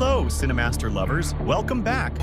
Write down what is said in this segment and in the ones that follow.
Hello, Cinemaster lovers. Welcome back.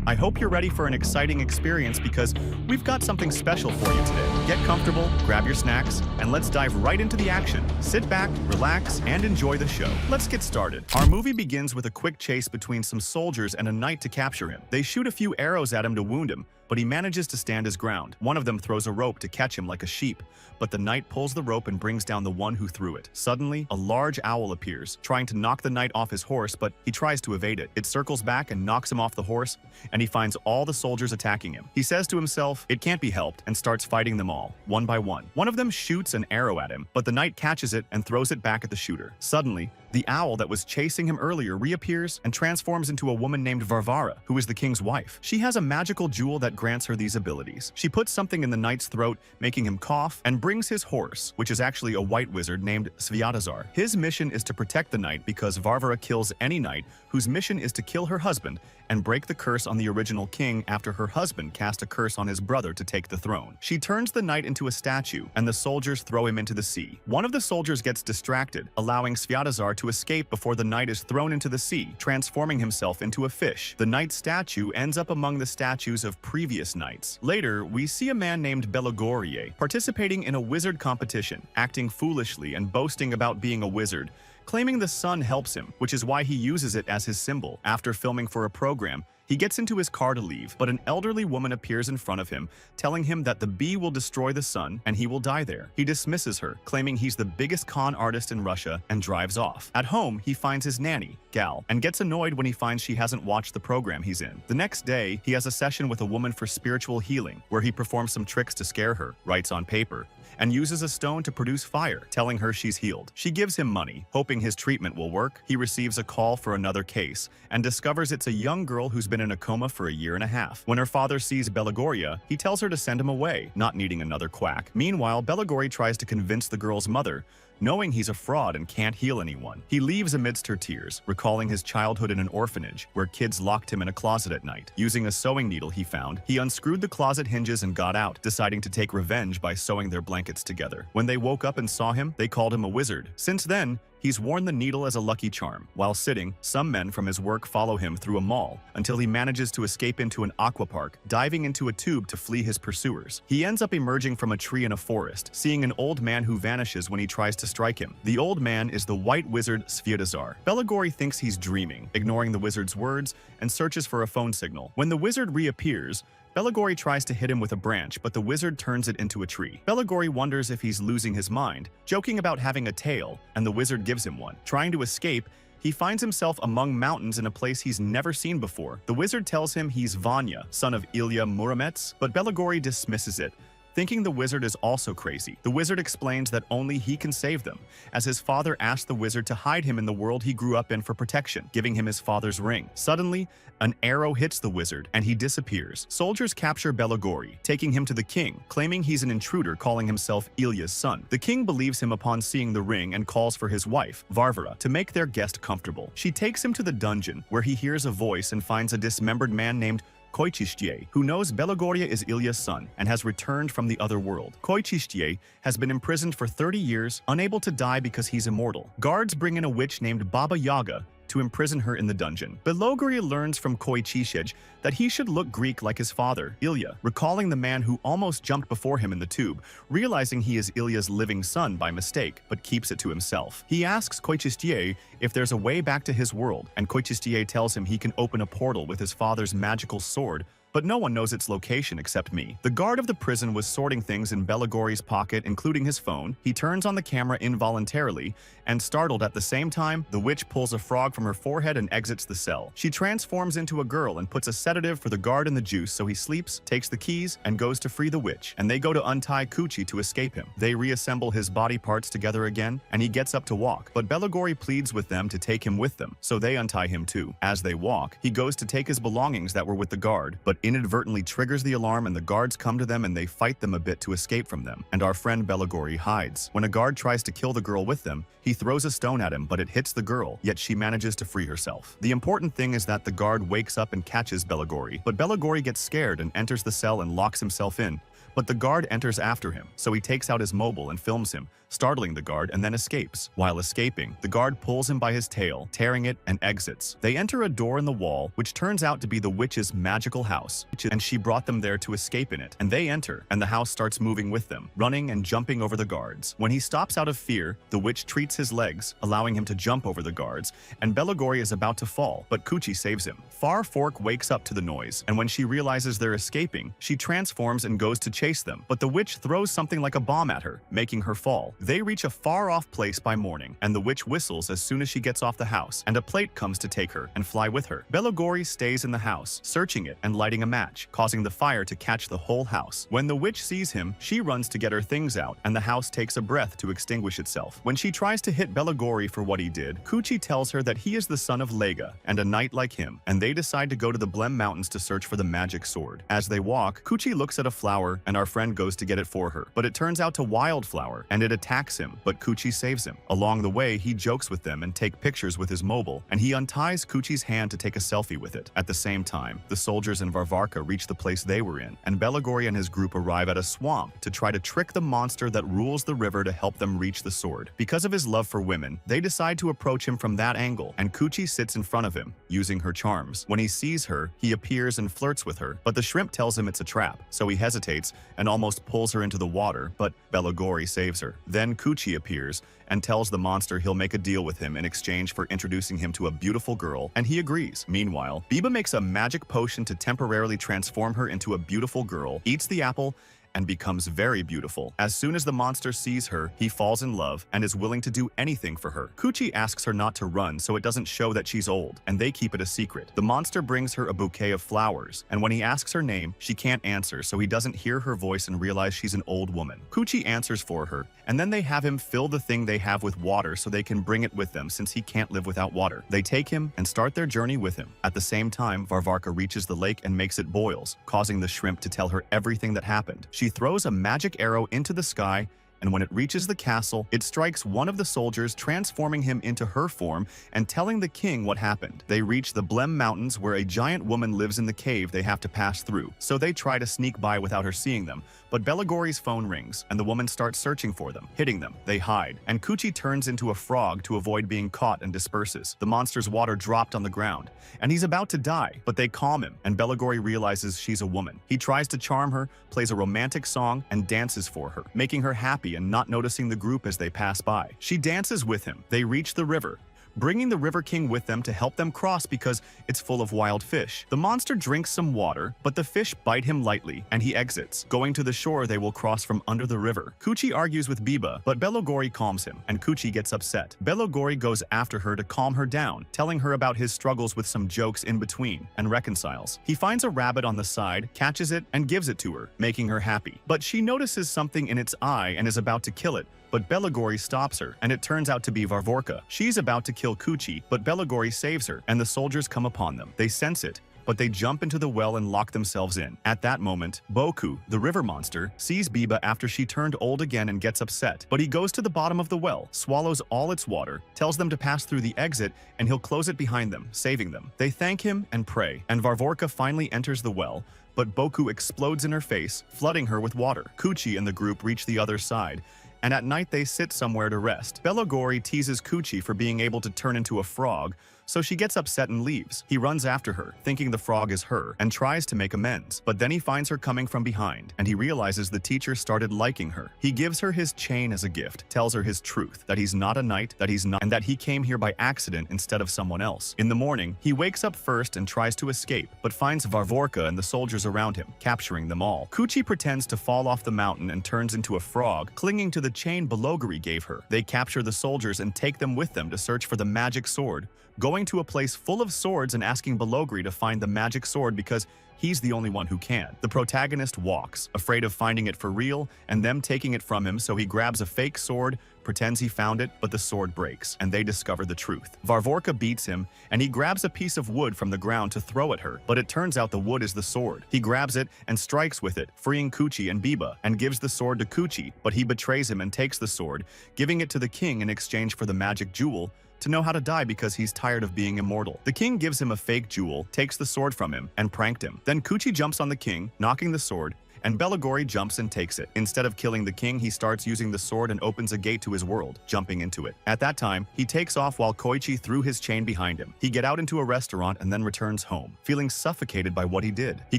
I hope you're ready for an exciting experience because we've got something special for you today. Get comfortable, grab your snacks, and let's dive right into the action. Sit back, relax, and enjoy the show. Let's get started. Our movie begins with a quick chase between some soldiers and a knight to capture him. They shoot a few arrows at him to wound him, but he manages to stand his ground. One of them throws a rope to catch him like a sheep, but the knight pulls the rope and brings down the one who threw it. Suddenly, a large owl appears, trying to knock the knight off his horse, but he tries to evade it. It circles back and knocks him off the horse, and he finds all the soldiers attacking him. He says to himself, it can't be helped, and starts fighting them all, one by one. One of them shoots an arrow at him, but the knight catches it and throws it back at the shooter. Suddenly, the owl that was chasing him earlier reappears and transforms into a woman named Varvara, who is the king's wife. She has a magical jewel that grants her these abilities. She puts something in the knight's throat, making him cough, and brings his horse, which is actually a white wizard named Sviatozar. His mission is to protect the knight because Varvara kills any knight whose mission is to kill her husband and break the curse on the original king after her husband cast a curse on his brother to take the throne. She turns the knight into a statue, and the soldiers throw him into the sea. One of the soldiers gets distracted, allowing Sviatozar to escape before the knight is thrown into the sea, transforming himself into a fish. The knight's statue ends up among the statues of previous knights. Later, we see a man named Belogorye participating in a wizard competition, acting foolishly and boasting about being a wizard, claiming the sun helps him, which is why he uses it as his symbol. After filming for a program, he gets into his car to leave, but an elderly woman appears in front of him, telling him that the bee will destroy the sun and he will die there. He dismisses her, claiming he's the biggest con artist in Russia, and drives off. At home, he finds his nanny, Gal, and gets annoyed when he finds she hasn't watched the program he's in. The next day, he has a session with a woman for spiritual healing, where he performs some tricks to scare her, writes on paper, and uses a stone to produce fire, telling her she's healed. She gives him money, hoping his treatment will work. He receives a call for another case, and discovers it's a young girl who's been in a coma for a year and a half. When her father sees Belogorye, he tells her to send him away, not needing another quack. Meanwhile, Belogorye tries to convince the girl's mother, knowing he's a fraud and can't heal anyone. He leaves amidst her tears, recalling his childhood in an orphanage, where kids locked him in a closet at night. Using a sewing needle he found, he unscrewed the closet hinges and got out, deciding to take revenge by sewing their blankets together. When they woke up and saw him, they called him a wizard. Since then, he's worn the needle as a lucky charm. While sitting, some men from his work follow him through a mall until he manages to escape into an aquapark, diving into a tube to flee his pursuers. He ends up emerging from a tree in a forest, seeing an old man who vanishes when he tries to strike him. The old man is the white wizard Sviatozar. Belogorye thinks he's dreaming, ignoring the wizard's words, and searches for a phone signal. When the wizard reappears, Belogorye tries to hit him with a branch, but the wizard turns it into a tree. Belogorye wonders if he's losing his mind, joking about having a tail, and the wizard gives him one. Trying to escape, he finds himself among mountains in a place he's never seen before. The wizard tells him he's Vanya, son of Ilya Muromets, but Belogorye dismisses it, thinking the wizard is also crazy. The wizard explains that only he can save them, as his father asked the wizard to hide him in the world he grew up in for protection, giving him his father's ring. Suddenly, an arrow hits the wizard, and he disappears. Soldiers capture Belogorye, taking him to the king, claiming he's an intruder calling himself Ilya's son. The king believes him upon seeing the ring and calls for his wife, Varvara, to make their guest comfortable. She takes him to the dungeon, where he hears a voice and finds a dismembered man named Koichistye, who knows Belogorye is Ilya's son and has returned from the other world. Koichistye has been imprisoned for 30 years, unable to die because he's immortal. Guards bring in a witch named Baba Yaga to imprison her in the dungeon. Belogorye learns from Koichistye that he should look Greek like his father, Ilya, recalling the man who almost jumped before him in the tube, realizing he is Ilya's living son by mistake, but keeps it to himself. He asks Koichistye if there's a way back to his world, and Koichistye tells him he can open a portal with his father's magical sword, but no one knows its location except me. The guard of the prison was sorting things in Belogorye's pocket, including his phone. He turns on the camera involuntarily, and startled at the same time, the witch pulls a frog from her forehead and exits the cell. She transforms into a girl and puts a sedative for the guard in the juice, so he sleeps, takes the keys, and goes to free the witch, and they go to untie Kuchi to escape him. They reassemble his body parts together again, and he gets up to walk, but Belogorye pleads with them to take him with them, so they untie him too. As they walk, he goes to take his belongings that were with the guard, but inadvertently triggers the alarm, and the guards come to them and they fight them a bit to escape from them, and our friend Belogorye hides. When a guard tries to kill the girl with them, he throws a stone at him, but it hits the girl, yet she manages to free herself. The important thing is that the guard wakes up and catches Belogorye, but Belogorye gets scared and enters the cell and locks himself in, But the guard enters after him, so he takes out his mobile and films him, startling the guard and then escapes. While escaping, the guard pulls him by his tail, tearing it, and exits. They enter a door in the wall, which turns out to be the witch's magical house, and she brought them there to escape in it. And they enter, and the house starts moving with them, running and jumping over the guards. When he stops out of fear, the witch treats his legs, allowing him to jump over the guards, and Belagori is about to fall, but Kuchi saves him. Farfork wakes up to the noise, and when she realizes they're escaping, she transforms and goes to chase them, but the witch throws something like a bomb at her, making her fall. They reach a far-off place by morning, and the witch whistles as soon as she gets off the house, and a plate comes to take her and fly with her. Belagori stays in the house, searching it and lighting a match, causing the fire to catch the whole house. When the witch sees him, she runs to get her things out, and the house takes a breath to extinguish itself. When she tries to hit Belagori for what he did, Kuchi tells her that he is the son of Lega and a knight like him, and they decide to go to the Blem Mountains to search for the magic sword. As they walk, Kuchi looks at a flower, and our friend goes to get it for her, but it turns out to Wildflower, and it attacks him, but Kuchi saves him. Along the way, he jokes with them and take pictures with his mobile, and he unties Kuchi's hand to take a selfie with it. At the same time, the soldiers in Varvarka reach the place they were in, and Belagori and his group arrive at a swamp to try to trick the monster that rules the river to help them reach the sword. Because of his love for women, they decide to approach him from that angle, and Kuchi sits in front of him, using her charms. When he sees her, he appears and flirts with her, but the shrimp tells him it's a trap, so he hesitates and almost pulls her into the water, but Belagori saves her. Then Kuchi appears and tells the monster he'll make a deal with him in exchange for introducing him to a beautiful girl, and he agrees. Meanwhile, Biba makes a magic potion to temporarily transform her into a beautiful girl, eats the apple, and becomes very beautiful. As soon as the monster sees her, he falls in love and is willing to do anything for her. Kuchi asks her not to run so it doesn't show that she's old, and they keep it a secret. The monster brings her a bouquet of flowers, and when he asks her name, she can't answer, so he doesn't hear her voice and realize she's an old woman. Kuchi answers for her, and then they have him fill the thing they have with water so they can bring it with them since he can't live without water. They take him and start their journey with him. At the same time, Varvarka reaches the lake and makes it boils, causing the shrimp to tell her everything that happened. She throws a magic arrow into the sky, and when it reaches the castle, it strikes one of the soldiers, transforming him into her form and telling the king what happened. They reach the Blem Mountains, where a giant woman lives in the cave they have to pass through, so they try to sneak by without her seeing them. But Belagori's phone rings, and the woman starts searching for them, hitting them. They hide, and Kuchi turns into a frog to avoid being caught and disperses. The monster's water dropped on the ground, and he's about to die, but they calm him, and Belagori realizes she's a woman. He tries to charm her, plays a romantic song, and dances for her, making her happy and not noticing the group as they pass by. She dances with him. They reach the river, bringing the River King with them to help them cross because it's full of wild fish. The monster drinks some water, but the fish bite him lightly, and he exits. Going to the shore, they will cross from under the river. Kuchi argues with Biba, but Belagori calms him, and Kuchi gets upset. Belagori goes after her to calm her down, telling her about his struggles with some jokes in between, and reconciles. He finds a rabbit on the side, catches it, and gives it to her, making her happy. But she notices something in its eye and is about to kill it, but Belagori stops her, and it turns out to be Varvorka. She's about to kill Kuchi, but Belagori saves her, and the soldiers come upon them. They sense it, but they jump into the well and lock themselves in. At that moment, Boku, the river monster, sees Biba after she turned old again and gets upset. But he goes to the bottom of the well, swallows all its water, tells them to pass through the exit, and he'll close it behind them, saving them. They thank him and pray, and Varvorka finally enters the well, but Boku explodes in her face, flooding her with water. Kuchi and the group reach the other side, and at night they sit somewhere to rest. Belagori teases Kuchi for being able to turn into a frog, so she gets upset and leaves. He runs after her, thinking the frog is her, and tries to make amends. But then he finds her coming from behind, and he realizes the teacher started liking her. He gives her his chain as a gift, tells her his truth, that he's not a knight, and that he came here by accident instead of someone else. In the morning, he wakes up first and tries to escape, but finds Varvorka and the soldiers around him, capturing them all. Kuchi pretends to fall off the mountain and turns into a frog, clinging to the chain Belogori gave her. They capture the soldiers and take them with them to search for the magic sword, going to a place full of swords and asking Belogri to find the magic sword because he's the only one who can. The protagonist walks, afraid of finding it for real and them taking it from him, so he grabs a fake sword, pretends he found it, but the sword breaks, and they discover the truth. Varvorka beats him, and he grabs a piece of wood from the ground to throw at her, but it turns out the wood is the sword. He grabs it and strikes with it, freeing Kuchi and Biba, and gives the sword to Kuchi, but he betrays him and takes the sword, giving it to the king in exchange for the magic jewel, to know how to die because he's tired of being immortal. The king gives him a fake jewel, takes the sword from him, and pranked him. Then Kuchi jumps on the king, knocking the sword, and Belagori jumps and takes it. Instead of killing the king, he starts using the sword and opens a gate to his world, jumping into it. At that time, he takes off while Koichi threw his chain behind him. He gets out into a restaurant and then returns home, feeling suffocated by what he did. He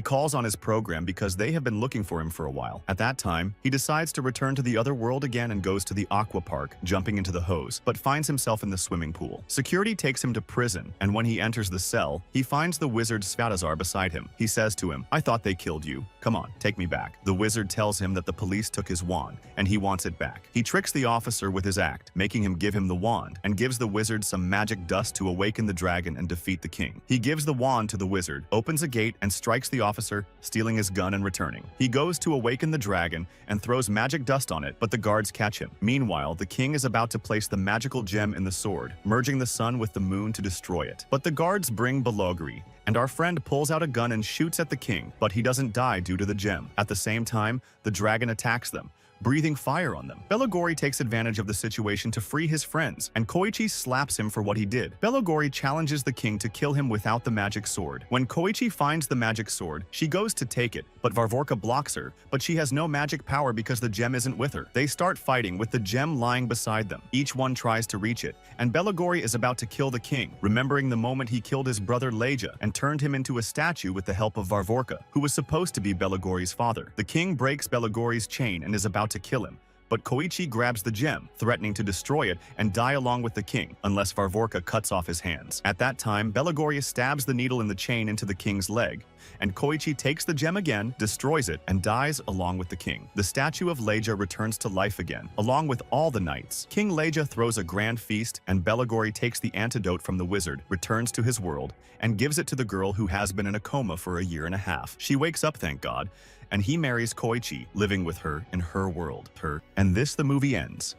calls on his program because they have been looking for him for a while. At that time, he decides to return to the other world again and goes to the aqua park, jumping into the hose, but finds himself in the swimming pool. Security takes him to prison, and when he enters the cell, he finds the wizard Svatozar beside him. He says to him, "I thought they killed you. Come on, take me back." The wizard tells him that the police took his wand, and he wants it back. He tricks the officer with his act, making him give him the wand, and gives the wizard some magic dust to awaken the dragon and defeat the king. He gives the wand to the wizard, opens a gate, and strikes the officer, stealing his gun and returning. He goes to awaken the dragon and throws magic dust on it, but the guards catch him. Meanwhile, the king is about to place the magical gem in the sword, merging the sun with the moon to destroy it. But the guards bring Belagori, and our friend pulls out a gun and shoots at the king, but he doesn't die due to the gem. At the same time, the dragon attacks them, breathing fire on them. Belagori takes advantage of the situation to free his friends, and Koichi slaps him for what he did. Belagori challenges the king to kill him without the magic sword. When Koichi finds the magic sword, she goes to take it, but Varvorka blocks her, but she has no magic power because the gem isn't with her. They start fighting with the gem lying beside them. Each one tries to reach it, and Belagori is about to kill the king, remembering the moment he killed his brother Leja and turned him into a statue with the help of Varvorka, who was supposed to be Belagori's father. The king breaks Belagori's chain and is about to kill him, but Koichi grabs the gem, threatening to destroy it and die along with the king, unless Varvorka cuts off his hands. At that time, Belagori stabs the needle in the chain into the king's leg, and Koichi takes the gem again, destroys it, and dies along with the king. The statue of Leja returns to life again, along with all the knights. King Leja throws a grand feast, and Belagori takes the antidote from the wizard, returns to his world, and gives it to the girl who has been in a coma for a year and a half. She wakes up, thank God, and he marries Koichi, living with her in her world. And the movie ends.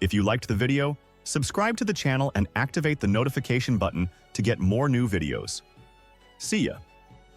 If you liked the video, subscribe to the channel and activate the notification button to get more new videos. See ya!